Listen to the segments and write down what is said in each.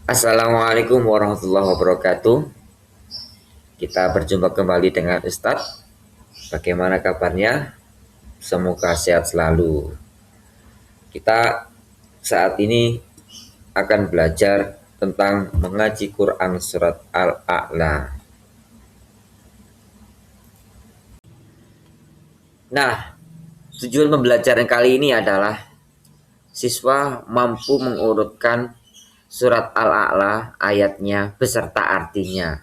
Assalamualaikum warahmatullahi wabarakatuh. Kita berjumpa kembali dengan Ustadz. Bagaimana kabarnya? Semoga sehat selalu. Kita saat ini akan belajar tentang mengaji Quran surat Al-A'la. Nah, tujuan pembelajaran kali ini adalah siswa mampu mengurutkan surat Al-A'la ayatnya beserta artinya.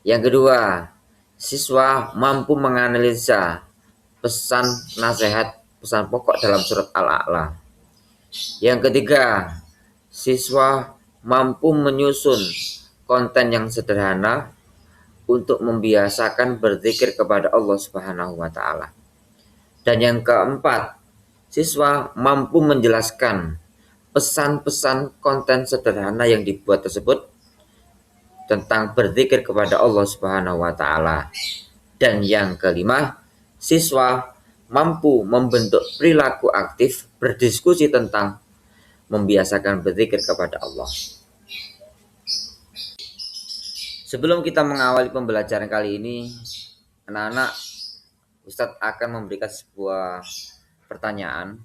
Yang kedua, siswa mampu menganalisa pesan nasihat pesan pokok dalam surat Al-A'la. Yang ketiga, siswa mampu menyusun konten yang sederhana untuk membiasakan berzikir kepada Allah Subhanahu wa taala. Dan yang keempat, siswa mampu menjelaskan pesan-pesan konten sederhana yang dibuat tersebut tentang berzikir kepada Allah Subhanahu wa taala. Dan yang kelima, siswa mampu membentuk perilaku aktif berdiskusi tentang membiasakan berzikir kepada Allah. Sebelum kita mengawali pembelajaran kali ini, anak-anak, Ustadz akan memberikan sebuah pertanyaan.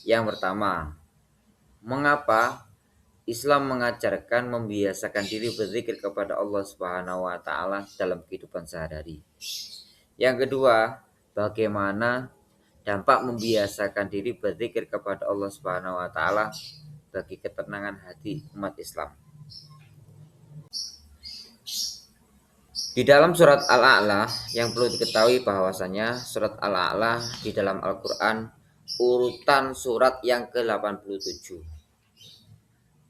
Yang pertama, mengapa Islam mengajarkan membiasakan diri berzikir kepada Allah Subhanahu wa taala dalam kehidupan sehari-hari? Yang kedua, bagaimana dampak membiasakan diri berzikir kepada Allah Subhanahu wa taala bagi ketenangan hati umat Islam? Di dalam surat Al-A'la yang perlu diketahui bahwasanya surat Al-A'la di dalam Al-Qur'an urutan surat yang ke-87.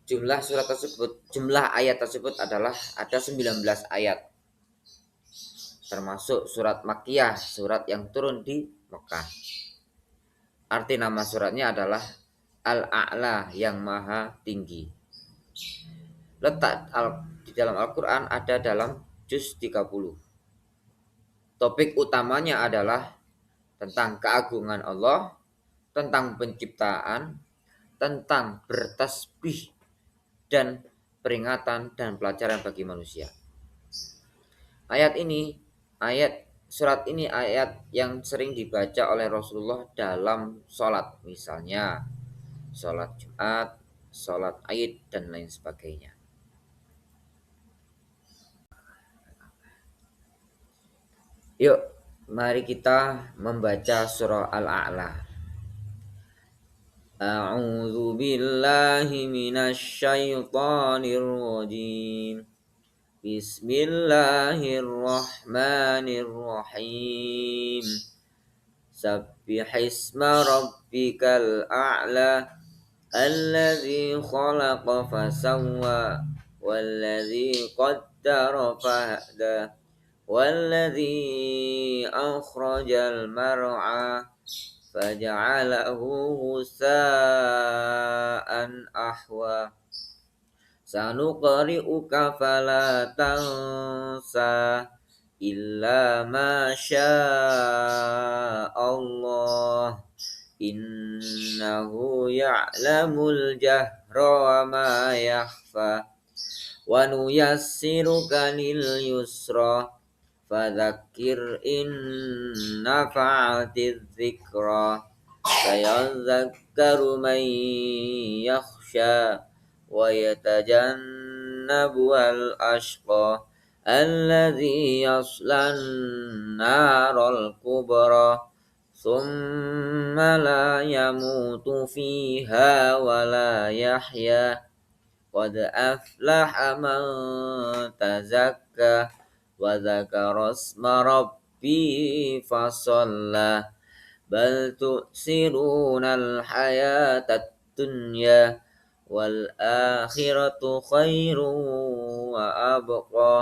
Jumlah ayat tersebut adalah ada 19 ayat. Termasuk surat Makkiyah, surat yang turun di Mekah. Arti nama suratnya adalah Al-A'la, yang maha tinggi. Letak di dalam Al-Quran ada dalam juz 30. Topik utamanya adalah tentang keagungan Allah, tentang penciptaan, tentang bertasbih, dan peringatan dan pelajaran bagi manusia. Surat ini ayat yang sering dibaca oleh Rasulullah dalam sholat, misalnya sholat Jumat, sholat Aid, dan lain sebagainya. Yuk, mari kita membaca surah Al-A'la. A'udzu billahi minasy syaithanir rajim. Bismillahirrahmanirrahim. Sabbihisma rabbikal a'la alladzi khalaqa fasawwa walladzi qaddara fahda والذي أخرج المرعى فجعله غثاء أحوى سنقرئك فلا تنسى إلا ما شاء الله إنه يعلم الجهر وما يخفى ونيسرك لليسرى فذكر إن نفعت الذكرى سيذكر من يخشى ويتجنبها الأشقى الذي يصلى النار الكبرى ثم لا يموت فيها ولا يحيا قد أفلح من تزكى وذكر اسم ربه فصلى بل تؤثرون الحياة الدنيا والآخرة خير وأبقى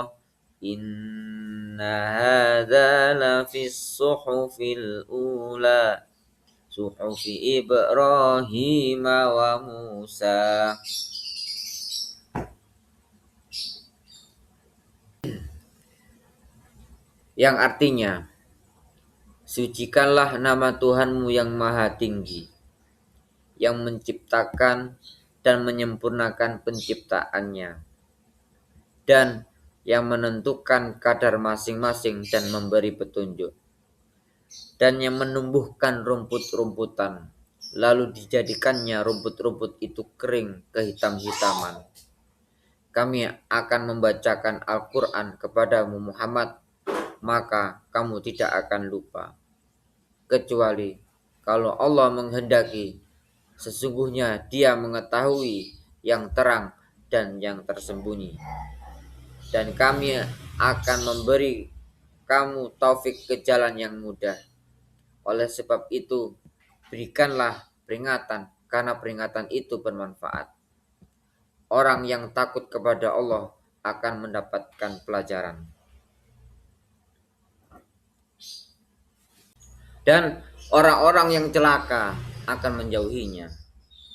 إن هذا لفي الصحف الأولى صحف إبراهيم وموسى. Yang artinya, sucikanlah nama Tuhanmu yang maha tinggi, yang menciptakan dan menyempurnakan penciptaannya, dan yang menentukan kadar masing-masing dan memberi petunjuk, dan yang menumbuhkan rumput-rumputan, lalu dijadikannya rumput-rumput itu kering kehitam-hitaman. Kami akan membacakan Al-Quran kepadamu Muhammad, maka kamu tidak akan lupa, kecuali kalau Allah menghendaki. Sesungguhnya Dia mengetahui yang terang dan yang tersembunyi. Dan kami akan memberi kamu taufik ke jalan yang mudah. Oleh sebab itu, berikanlah peringatan, karena peringatan itu bermanfaat. Orang yang takut kepada Allah akan mendapatkan pelajaran. Dan orang-orang yang celaka akan menjauhinya,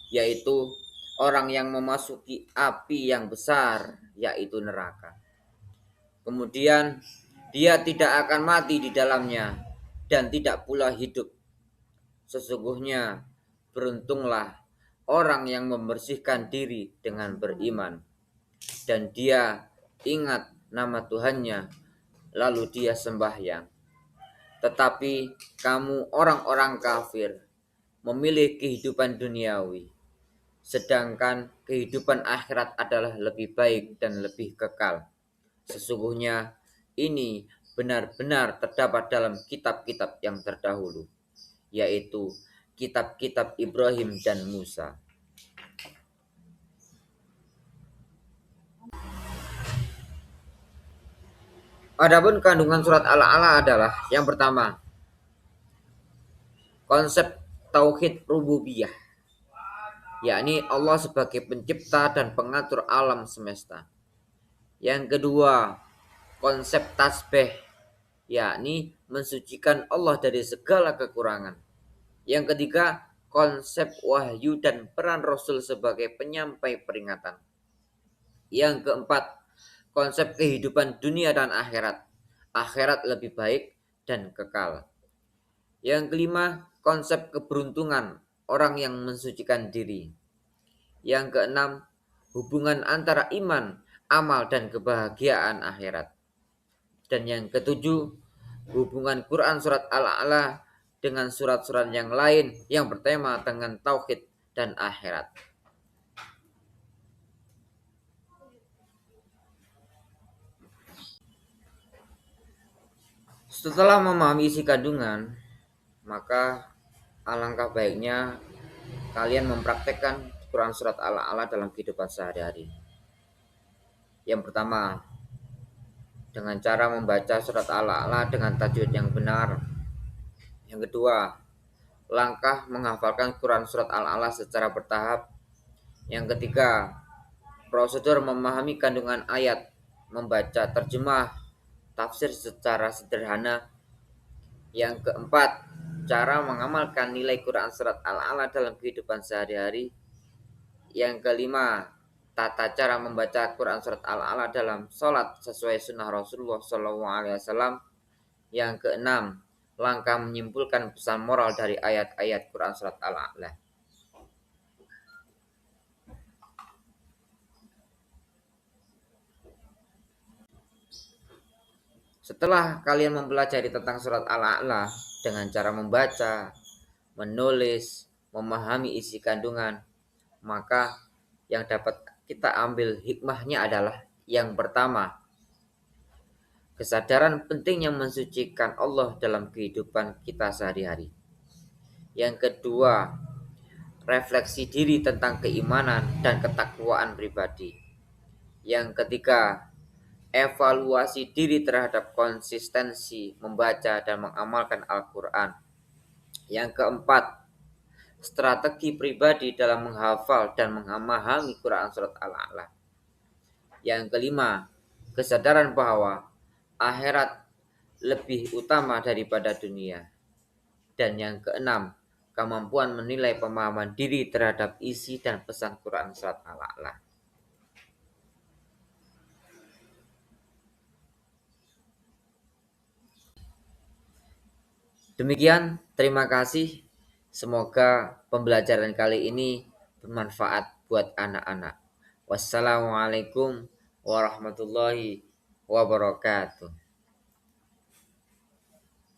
yaitu orang yang memasuki api yang besar, yaitu neraka. Kemudian dia tidak akan mati di dalamnya dan tidak pula hidup. Sesungguhnya beruntunglah orang yang membersihkan diri dengan beriman dan dia ingat nama Tuhannya lalu dia sembahyang. Tetapi kamu orang-orang kafir memilih kehidupan duniawi, sedangkan kehidupan akhirat adalah lebih baik dan lebih kekal. Sesungguhnya ini benar-benar terdapat dalam kitab-kitab yang terdahulu, yaitu kitab-kitab Ibrahim dan Musa. Adapun kandungan surat Al-A'la adalah yang pertama, konsep tauhid rububiyah, yakni Allah sebagai pencipta dan pengatur alam semesta. Yang kedua, konsep tasbih, yakni mensucikan Allah dari segala kekurangan. Yang ketiga, konsep wahyu dan peran Rasul sebagai penyampai peringatan. Yang keempat, konsep kehidupan dunia dan akhirat. Akhirat lebih baik dan kekal. Yang kelima, konsep keberuntungan orang yang mensucikan diri. Yang keenam, hubungan antara iman, amal, dan kebahagiaan akhirat. Dan yang ketujuh, hubungan Quran surat Al-A'la dengan surat-surat yang lain yang bertema dengan tauhid dan akhirat. Setelah memahami isi kandungan, maka alangkah baiknya kalian mempraktekkan Quran surat Al-A'la dalam kehidupan sehari-hari. Yang pertama, dengan cara membaca surat Al-A'la dengan tajwid yang benar. Yang kedua, langkah menghafalkan Quran surat Al-A'la secara bertahap. Yang ketiga, prosedur memahami kandungan ayat, membaca terjemah, tafsir secara sederhana. Yang keempat, cara mengamalkan nilai Quran surat Al-A'la dalam kehidupan sehari-hari. Yang kelima, tata cara membaca Quran surat Al-A'la dalam sholat sesuai sunnah Rasulullah SAW. Yang keenam, langkah menyimpulkan pesan moral dari ayat-ayat Quran surat Al-A'la. Setelah kalian mempelajari tentang surat Al-A'la dengan cara membaca, menulis, memahami isi kandungan, maka yang dapat kita ambil hikmahnya adalah yang pertama, kesadaran pentingnya mensucikan Allah dalam kehidupan kita sehari-hari. Yang kedua, refleksi diri tentang keimanan dan ketakwaan pribadi. Yang ketiga, evaluasi diri terhadap konsistensi membaca dan mengamalkan Al-Quran. Yang keempat, strategi pribadi dalam menghafal dan memahami Quran surat Al-A'la. Yang kelima, kesadaran bahwa akhirat lebih utama daripada dunia. Dan yang keenam, kemampuan menilai pemahaman diri terhadap isi dan pesan Quran surat Al-A'la. Demikian, terima kasih. Semoga pembelajaran kali ini bermanfaat buat anak-anak. Wassalamualaikum warahmatullahi wabarakatuh.